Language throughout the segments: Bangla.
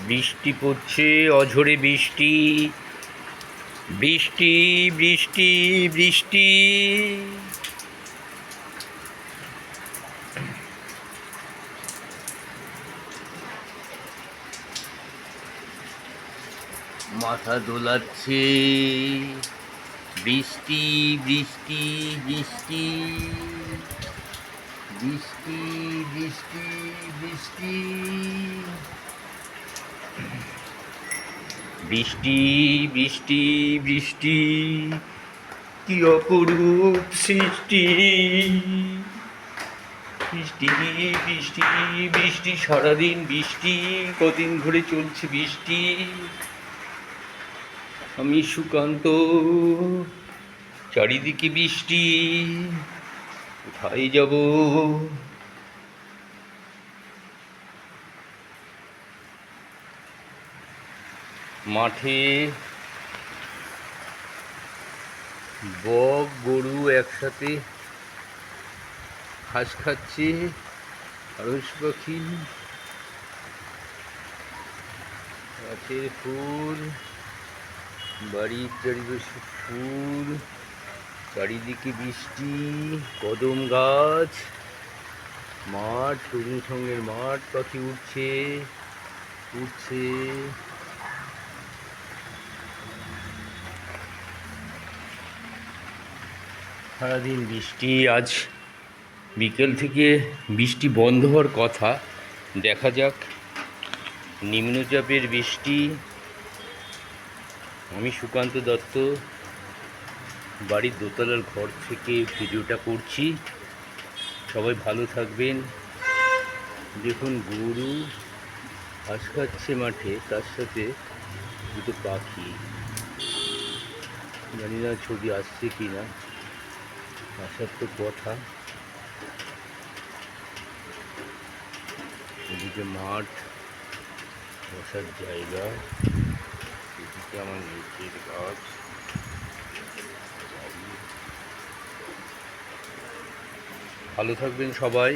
বৃষ্টি পড়ছে, অঝোরে বৃষ্টি, বৃষ্টি বৃষ্টি বৃষ্টি। মাথা দোলাচ্ছে, বৃষ্টি বৃষ্টি বৃষ্টি বৃষ্টি বৃষ্টি বৃষ্টি বৃষ্টি বৃষ্টি বৃষ্টি। কি অপরূপ সৃষ্টি, বৃষ্টি বৃষ্টি বৃষ্টি, সারাদিন বৃষ্টি, কদিন ধরে চলছে বৃষ্টি। আমি সুকান্ত, চারিদিকে বৃষ্টি, কোথায় যাব? মাঠে বক গরু একসাথে ঘাস খাচ্ছে, আরশ পাখি, গাছের ফুল, বাড়ির চারিপাশে ফুল, চারিদিকে বৃষ্টি, কদম গাছ, মাঠ, তরুণ সঙ্গের মাঠ, পাখি উঠছে উঠছে। সারাদিন বৃষ্টি, আজ বিকেল থেকে বৃষ্টি বন্ধ হওয়ার কথা, দেখা যাক। নিম্নচাপের বৃষ্টি। আমি সুকান্ত দত্ত, বাড়ির দোতলার ঘর থেকে ভিডিওটা করছি। সবাই ভালো থাকবেন। দেখুন, গরু ঘাস খাচ্ছে মাঠে, তার সাথে দুটো পাখি। জানি না ছবি আসছে কি না, আসার তো কথা। এদিকে মাঠ, বসার জায়গা, এদিকে আমার নিচের গাছ। ভালো থাকবেন সবাই।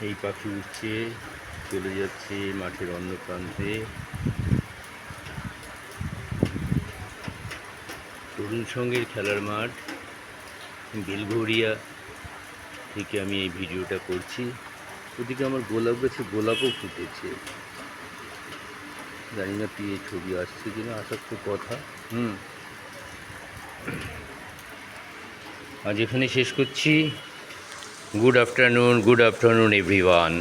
এই পাখি উঠছে, চলে যাচ্ছে মাঠের অন্য প্রান্তে। তরুণ সঙ্গের খেলার মাঠ, বেলঘরিয়া থেকে আমি এই ভিডিওটা করছি। ওদিকে আমার গোলাপ গাছে গোলাপও ফুটেছে, জানি না কি ছবি আসছে কিনা, আসার তো কথা। আজ এখানে শেষ করছি। Good afternoon everyone.